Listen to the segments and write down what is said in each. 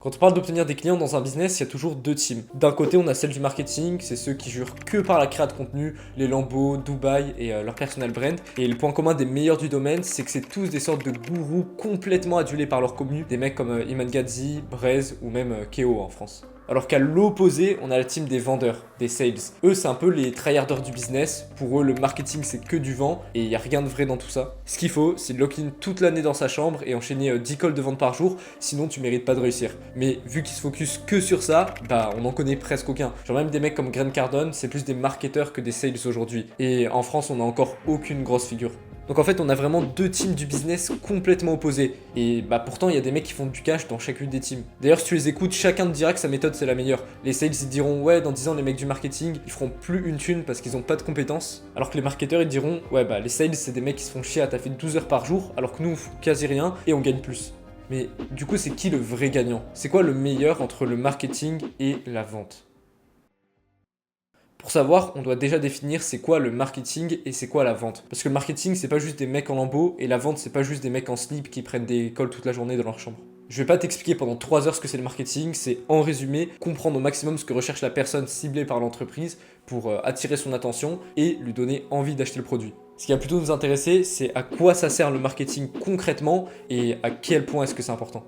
Quand on parle d'obtenir des clients dans un business, il y a toujours deux teams. D'un côté, on a celle du marketing, c'est ceux qui jurent que par la création de contenu, les Lambeaux, Dubaï et leur personal brand. Et le point commun des meilleurs du domaine, c'est que c'est tous des sortes de gourous complètement adulés par leur commu, des mecs comme Iman Gadzhi, Brez ou même Keo en France. Alors qu'à l'opposé, on a la team des vendeurs, des sales. Eux, c'est un peu les tryharders du business. Pour eux, le marketing, c'est que du vent et il n'y a rien de vrai dans tout ça. Ce qu'il faut, c'est lock-in toute l'année dans sa chambre et enchaîner 10 calls de vente par jour, sinon tu mérites pas de réussir. Mais vu qu'ils se focus que sur ça, bah on en connaît presque aucun. Genre même des mecs comme Grant Cardone, c'est plus des marketeurs que des sales aujourd'hui. Et en France, on a encore aucune grosse figure. Donc en fait, on a vraiment deux teams du business complètement opposés. Et bah pourtant, il y a des mecs qui font du cash dans chacune des teams. D'ailleurs, si tu les écoutes, chacun te dira que sa méthode c'est la meilleure. Les sales ils diront ouais, dans 10 ans les mecs du marketing, ils feront plus une thune parce qu'ils ont pas de compétences. Alors que les marketeurs ils diront ouais bah les sales c'est des mecs qui se font chier à taffer 12 heures par jour, alors que nous on fout quasi rien et on gagne plus. Mais du coup, c'est qui le vrai gagnant? C'est quoi le meilleur entre le marketing et la vente? Pour savoir, on doit déjà définir c'est quoi le marketing et c'est quoi la vente. Parce que le marketing, c'est pas juste des mecs en lambeaux et la vente, c'est pas juste des mecs en slip qui prennent des calls toute la journée dans leur chambre. Je vais pas t'expliquer pendant 3 heures ce que c'est le marketing, c'est en résumé comprendre au maximum ce que recherche la personne ciblée par l'entreprise pour attirer son attention et lui donner envie d'acheter le produit. Ce qui va plutôt nous intéresser, c'est à quoi ça sert le marketing concrètement et à quel point est-ce que c'est important.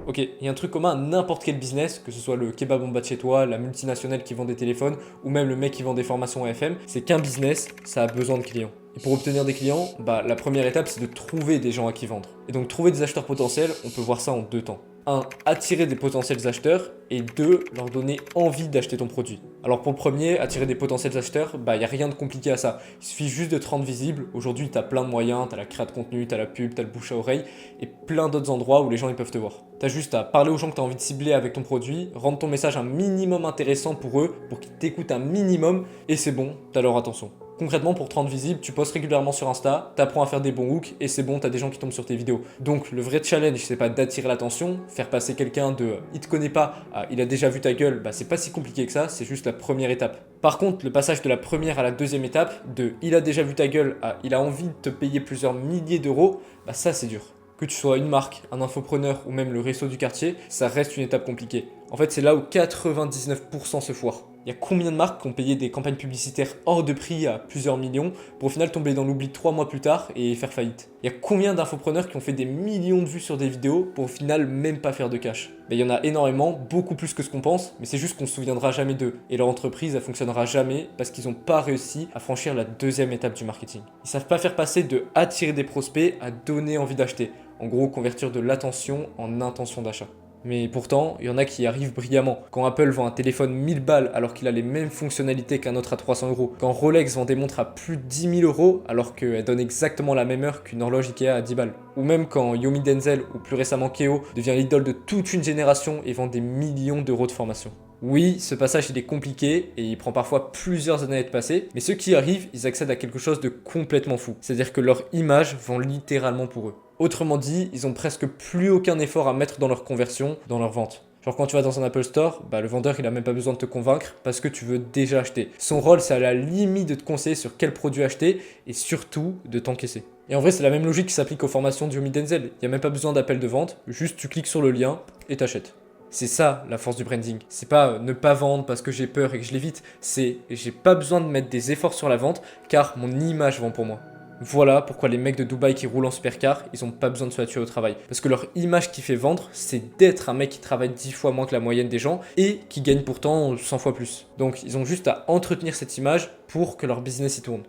Ok, il y a un truc commun à n'importe quel business, que ce soit le kebab en bas de chez toi, la multinationale qui vend des téléphones, ou même le mec qui vend des formations FM, c'est qu'un business, ça a besoin de clients. Et pour obtenir des clients, bah, la première étape, c'est de trouver des gens à qui vendre. Et donc trouver des acheteurs potentiels, on peut voir ça en deux temps. 1. Attirer des potentiels acheteurs et 2. Leur donner envie d'acheter ton produit. Alors pour le premier, attirer des potentiels acheteurs, bah il n'y a rien de compliqué à ça. Il suffit juste de te rendre visible. Aujourd'hui, tu as plein de moyens, tu as la création de contenu, tu as la pub, tu as le bouche à oreille et plein d'autres endroits où les gens ils peuvent te voir. Tu as juste à parler aux gens que tu as envie de cibler avec ton produit, rendre ton message un minimum intéressant pour eux, pour qu'ils t'écoutent un minimum et c'est bon, tu as leur attention. Concrètement, pour te rendre visible, tu postes régulièrement sur Insta, t'apprends à faire des bons hooks et c'est bon, t'as des gens qui tombent sur tes vidéos. Donc le vrai challenge, c'est pas d'attirer l'attention, faire passer quelqu'un de il te connaît pas à il a déjà vu ta gueule, bah c'est pas si compliqué que ça, c'est juste la première étape. Par contre, le passage de la première à la deuxième étape, de il a déjà vu ta gueule à il a envie de te payer plusieurs milliers d'euros, bah ça c'est dur. Que tu sois une marque, un infopreneur ou même le resto du quartier, ça reste une étape compliquée. En fait, c'est là où 99% se foirent. Il y a combien de marques qui ont payé des campagnes publicitaires hors de prix à plusieurs millions pour au final tomber dans l'oubli 3 mois plus tard et faire faillite? Il y a combien d'infopreneurs qui ont fait des millions de vues sur des vidéos pour au final même pas faire de cash? Il y en a énormément, beaucoup plus que ce qu'on pense, mais c'est juste qu'on se souviendra jamais d'eux. Et leur entreprise, elle fonctionnera jamais parce qu'ils n'ont pas réussi à franchir la deuxième étape du marketing. Ils savent pas faire passer de attirer des prospects à donner envie d'acheter. En gros, convertir de l'attention en intention d'achat. Mais pourtant, il y en a qui y arrivent brillamment. Quand Apple vend un téléphone 1000 balles alors qu'il a les mêmes fonctionnalités qu'un autre à 300 euros. Quand Rolex vend des montres à plus de 10 000 euros alors qu'elle donne exactement la même heure qu'une horloge Ikea à 10 balles. Ou même quand Yomi Denzel ou plus récemment Keo devient l'idole de toute une génération et vend des millions d'euros de formation. Oui, ce passage il est compliqué et il prend parfois plusieurs années à être passé, mais ceux qui y arrivent, ils accèdent à quelque chose de complètement fou. C'est-à-dire que leur image vend littéralement pour eux. Autrement dit, ils ont presque plus aucun effort à mettre dans leur conversion, dans leur vente. Genre quand tu vas dans un Apple Store, bah le vendeur il a même pas besoin de te convaincre parce que tu veux déjà acheter. Son rôle c'est à la limite de te conseiller sur quel produit acheter et surtout de t'encaisser. Et en vrai c'est la même logique qui s'applique aux formations de Yomi Denzel. Il n'y a même pas besoin d'appel de vente, juste tu cliques sur le lien et t'achètes. C'est ça la force du branding. C'est pas ne pas vendre parce que j'ai peur et que je l'évite. C'est j'ai pas besoin de mettre des efforts sur la vente car mon image vend pour moi. Voilà pourquoi les mecs de Dubaï qui roulent en supercar, ils ont pas besoin de se la tuer au travail. Parce que leur image qui fait vendre, c'est d'être un mec qui travaille 10 fois moins que la moyenne des gens et qui gagne pourtant 100 fois plus. Donc ils ont juste à entretenir cette image pour que leur business y tourne.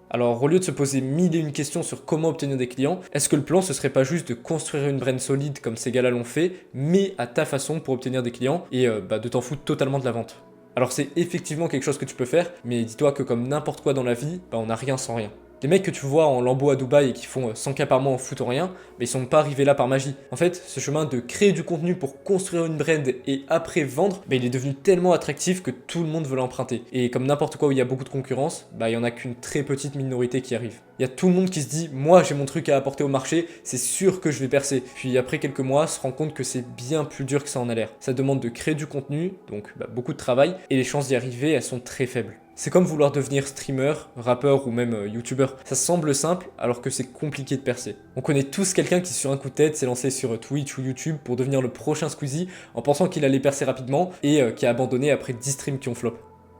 Alors au lieu de se poser mille et une questions sur comment obtenir des clients, est-ce que le plan ce serait pas juste de construire une brand solide comme ces gars-là l'ont fait, mais à ta façon pour obtenir des clients et de t'en foutre totalement de la vente? Alors c'est effectivement quelque chose que tu peux faire, mais dis-toi que comme n'importe quoi dans la vie, on n'a rien sans rien. Les mecs que tu vois en lambeaux à Dubaï et qui font 100K par mois en foutant rien, mais ils sont pas arrivés là par magie. En fait, ce chemin de créer du contenu pour construire une brand et après vendre, il est devenu tellement attractif que tout le monde veut l'emprunter. Et comme n'importe quoi où il y a beaucoup de concurrence, il y en a qu'une très petite minorité qui arrive. Il y a tout le monde qui se dit, moi j'ai mon truc à apporter au marché, c'est sûr que je vais percer. Puis après quelques mois, se rend compte que c'est bien plus dur que ça en a l'air. Ça demande de créer du contenu, donc beaucoup de travail, et les chances d'y arriver, elles sont très faibles. C'est comme vouloir devenir streamer, rappeur ou même youtubeur. Ça semble simple alors que c'est compliqué de percer. On connaît tous quelqu'un qui sur un coup de tête s'est lancé sur Twitch ou YouTube pour devenir le prochain Squeezie en pensant qu'il allait percer rapidement et qui a abandonné après 10 streams qui ont flop.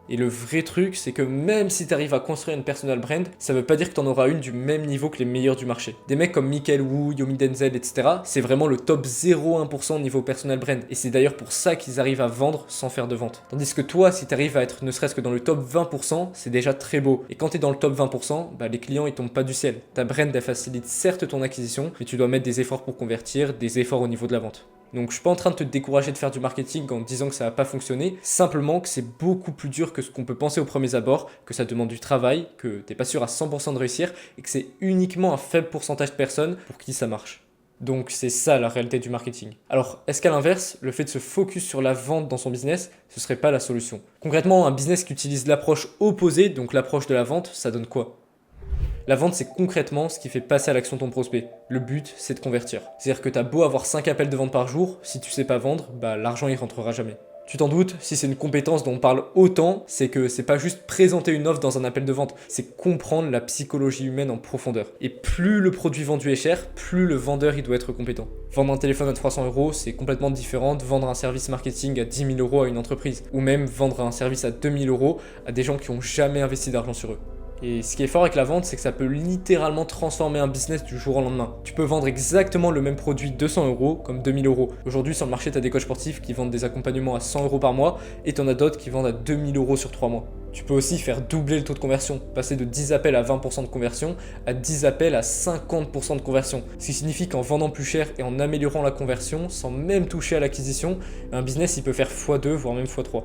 Et le vrai truc, c'est que même si tu arrives à construire une personal brand, ça veut pas dire que tu en auras une du même niveau que les meilleurs du marché. Des mecs comme Michael Wu, Yomi Denzel, etc., c'est vraiment le top 0,1% niveau personal brand. Et c'est d'ailleurs pour ça qu'ils arrivent à vendre sans faire de vente. Tandis que toi, si tu arrives à être ne serait-ce que dans le top 20%, c'est déjà très beau. Et quand tu es dans le top 20%, bah, les clients ils tombent pas du ciel. Ta brand elle facilite certes ton acquisition, mais tu dois mettre des efforts pour convertir, des efforts au niveau de la vente. Donc je suis pas en train de te décourager de faire du marketing en te disant que ça va pas fonctionner, simplement que c'est beaucoup plus dur que ce qu'on peut penser au premier abord, que ça demande du travail, que t'es pas sûr à 100% de réussir et que c'est uniquement un faible pourcentage de personnes pour qui ça marche. Donc c'est ça la réalité du marketing. Alors est-ce qu'à l'inverse, le fait de se focus sur la vente dans son business, ce serait pas la solution? Concrètement, un business qui utilise l'approche opposée, donc l'approche de la vente, ça donne quoi? La vente, c'est concrètement ce qui fait passer à l'action ton prospect. Le but, c'est de convertir. C'est-à-dire que t'as beau avoir 5 appels de vente par jour, si tu sais pas vendre, bah l'argent il rentrera jamais. Tu t'en doutes, si c'est une compétence dont on parle autant, c'est que c'est pas juste présenter une offre dans un appel de vente, c'est comprendre la psychologie humaine en profondeur. Et plus le produit vendu est cher, plus le vendeur il doit être compétent. Vendre un téléphone à 300 €, c'est complètement différent de vendre un service marketing à 10 000 € à une entreprise, ou même vendre un service à 2 000 € à des gens qui ont jamais investi d'argent sur eux. Et ce qui est fort avec la vente, c'est que ça peut littéralement transformer un business du jour au lendemain. Tu peux vendre exactement le même produit 200 € comme 2000 €. Aujourd'hui, sur le marché, tu as des coachs sportifs qui vendent des accompagnements à 100 € par mois et tu en as d'autres qui vendent à 2000 € sur 3 mois. Tu peux aussi faire doubler le taux de conversion, passer de 10 appels à 20% de conversion à 10 appels à 50% de conversion. Ce qui signifie qu'en vendant plus cher et en améliorant la conversion, sans même toucher à l'acquisition, un business il peut faire x2 voire même x3.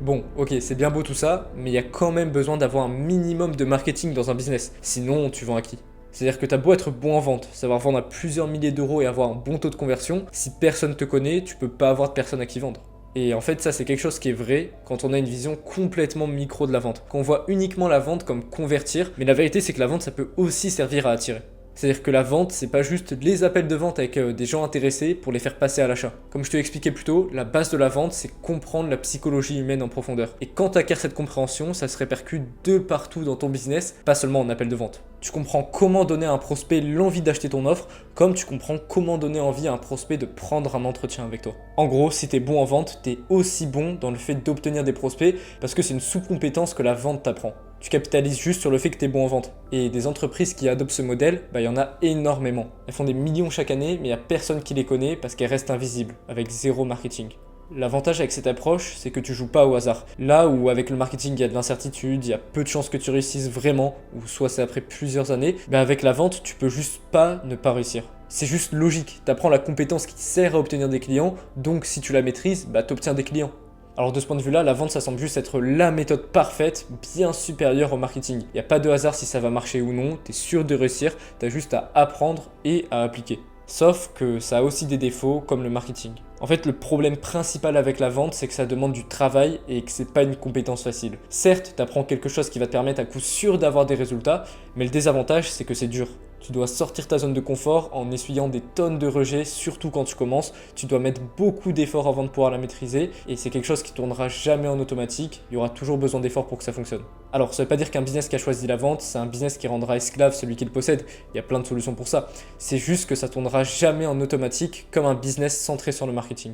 Bon, ok, c'est bien beau tout ça, mais il y a quand même besoin d'avoir un minimum de marketing dans un business, sinon tu vends à qui? C'est-à-dire que t'as beau être bon en vente, savoir vendre à plusieurs milliers d'euros et avoir un bon taux de conversion, si personne te connaît, tu peux pas avoir de personne à qui vendre. Et en fait, ça c'est quelque chose qui est vrai quand on a une vision complètement micro de la vente, quand on voit uniquement la vente comme convertir, mais la vérité c'est que la vente ça peut aussi servir à attirer. C'est-à-dire que la vente, c'est pas juste les appels de vente avec des gens intéressés pour les faire passer à l'achat. Comme je te l'ai expliqué plus tôt, la base de la vente, c'est comprendre la psychologie humaine en profondeur. Et quand tu acquiers cette compréhension, ça se répercute de partout dans ton business, pas seulement en appel de vente. Tu comprends comment donner à un prospect l'envie d'acheter ton offre, comme tu comprends comment donner envie à un prospect de prendre un entretien avec toi. En gros, si tu es bon en vente, tu es aussi bon dans le fait d'obtenir des prospects parce que c'est une sous-compétence que la vente t'apprend. Tu capitalises juste sur le fait que tu es bon en vente. Et des entreprises qui adoptent ce modèle, il y en a énormément. Elles font des millions chaque année, mais il n'y a personne qui les connaît parce qu'elles restent invisibles, avec zéro marketing. L'avantage avec cette approche, c'est que tu joues pas au hasard. Là où avec le marketing il y a de l'incertitude, il y a peu de chances que tu réussisses vraiment, ou soit c'est après plusieurs années, avec la vente, tu peux juste pas ne pas réussir. C'est juste logique, tu apprends la compétence qui sert à obtenir des clients, donc si tu la maîtrises, tu obtiens des clients. Alors de ce point de vue-là, la vente, ça semble juste être la méthode parfaite, bien supérieure au marketing. Il n'y a pas de hasard si ça va marcher ou non, tu es sûr de réussir, tu as juste à apprendre et à appliquer. Sauf que ça a aussi des défauts comme le marketing. En fait, le problème principal avec la vente, c'est que ça demande du travail et que c'est pas une compétence facile. Certes, tu apprends quelque chose qui va te permettre à coup sûr d'avoir des résultats, mais le désavantage, c'est que c'est dur. Tu dois sortir ta zone de confort en essuyant des tonnes de rejets, surtout quand tu commences. Tu dois mettre beaucoup d'efforts avant de pouvoir la maîtriser et c'est quelque chose qui tournera jamais en automatique. Il y aura toujours besoin d'efforts pour que ça fonctionne. Alors, ça veut pas dire qu'un business qui a choisi la vente, c'est un business qui rendra esclave celui qui le possède. Il y a plein de solutions pour ça. C'est juste que ça tournera jamais en automatique comme un business centré sur le marketing.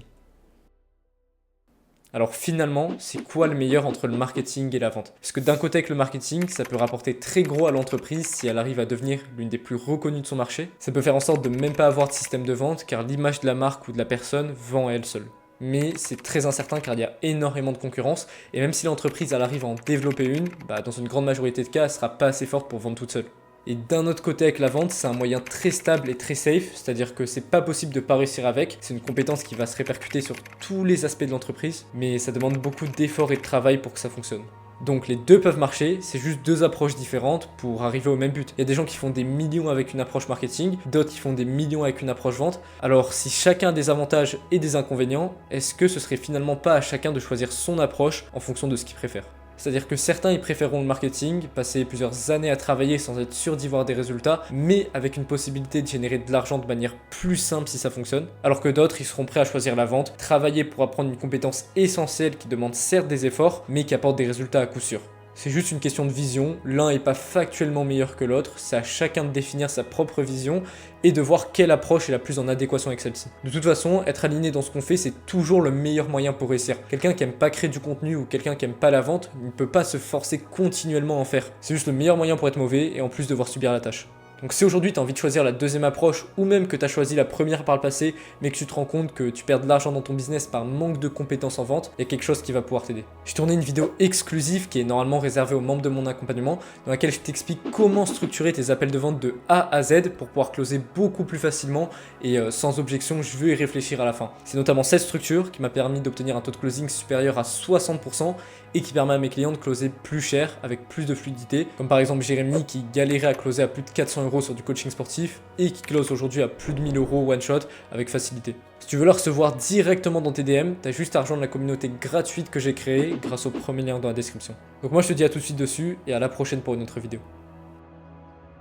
Alors finalement, c'est quoi le meilleur entre le marketing et la vente? Parce que d'un côté avec le marketing, ça peut rapporter très gros à l'entreprise si elle arrive à devenir l'une des plus reconnues de son marché. Ça peut faire en sorte de même pas avoir de système de vente car l'image de la marque ou de la personne vend à elle seule. Mais c'est très incertain car il y a énormément de concurrence et même si l'entreprise elle arrive à en développer une, dans une grande majorité de cas, elle sera pas assez forte pour vendre toute seule. Et d'un autre côté avec la vente, c'est un moyen très stable et très safe, c'est-à-dire que c'est pas possible de pas réussir avec, c'est une compétence qui va se répercuter sur tous les aspects de l'entreprise, mais ça demande beaucoup d'efforts et de travail pour que ça fonctionne. Donc les deux peuvent marcher, c'est juste deux approches différentes pour arriver au même but. Il y a des gens qui font des millions avec une approche marketing, d'autres qui font des millions avec une approche vente. Alors si chacun a des avantages et des inconvénients, est-ce que ce serait finalement pas à chacun de choisir son approche en fonction de ce qu'il préfère ? C'est-à-dire que certains ils préféreront le marketing, passer plusieurs années à travailler sans être sûr d'y voir des résultats, mais avec une possibilité de générer de l'argent de manière plus simple si ça fonctionne. Alors que d'autres ils seront prêts à choisir la vente, travailler pour apprendre une compétence essentielle qui demande certes des efforts, mais qui apporte des résultats à coup sûr. C'est juste une question de vision, l'un n'est pas factuellement meilleur que l'autre, c'est à chacun de définir sa propre vision et de voir quelle approche est la plus en adéquation avec celle-ci. De toute façon, être aligné dans ce qu'on fait, c'est toujours le meilleur moyen pour réussir. Quelqu'un qui aime pas créer du contenu ou quelqu'un qui aime pas la vente, il ne peut pas se forcer continuellement à en faire. C'est juste le meilleur moyen pour être mauvais et en plus devoir subir la tâche. Donc si aujourd'hui tu as envie de choisir la deuxième approche ou même que tu as choisi la première par le passé mais que tu te rends compte que tu perds de l'argent dans ton business par manque de compétences en vente, il y a quelque chose qui va pouvoir t'aider. J'ai tourné une vidéo exclusive qui est normalement réservée aux membres de mon accompagnement dans laquelle je t'explique comment structurer tes appels de vente de A à Z pour pouvoir closer beaucoup plus facilement et sans objection, je veux y réfléchir à la fin. C'est notamment cette structure qui m'a permis d'obtenir un taux de closing supérieur à 60% et qui permet à mes clients de closer plus cher avec plus de fluidité, comme par exemple Jérémy qui galérait à closer à plus de 400 € sur du coaching sportif et qui close aujourd'hui à plus de 1000 € one shot avec facilité. Si tu veux le recevoir directement dans tes DM, t'as juste à rejoindre la communauté gratuite que j'ai créée grâce au premier lien dans la description. Donc moi je te dis à tout de suite dessus et à la prochaine pour une autre vidéo.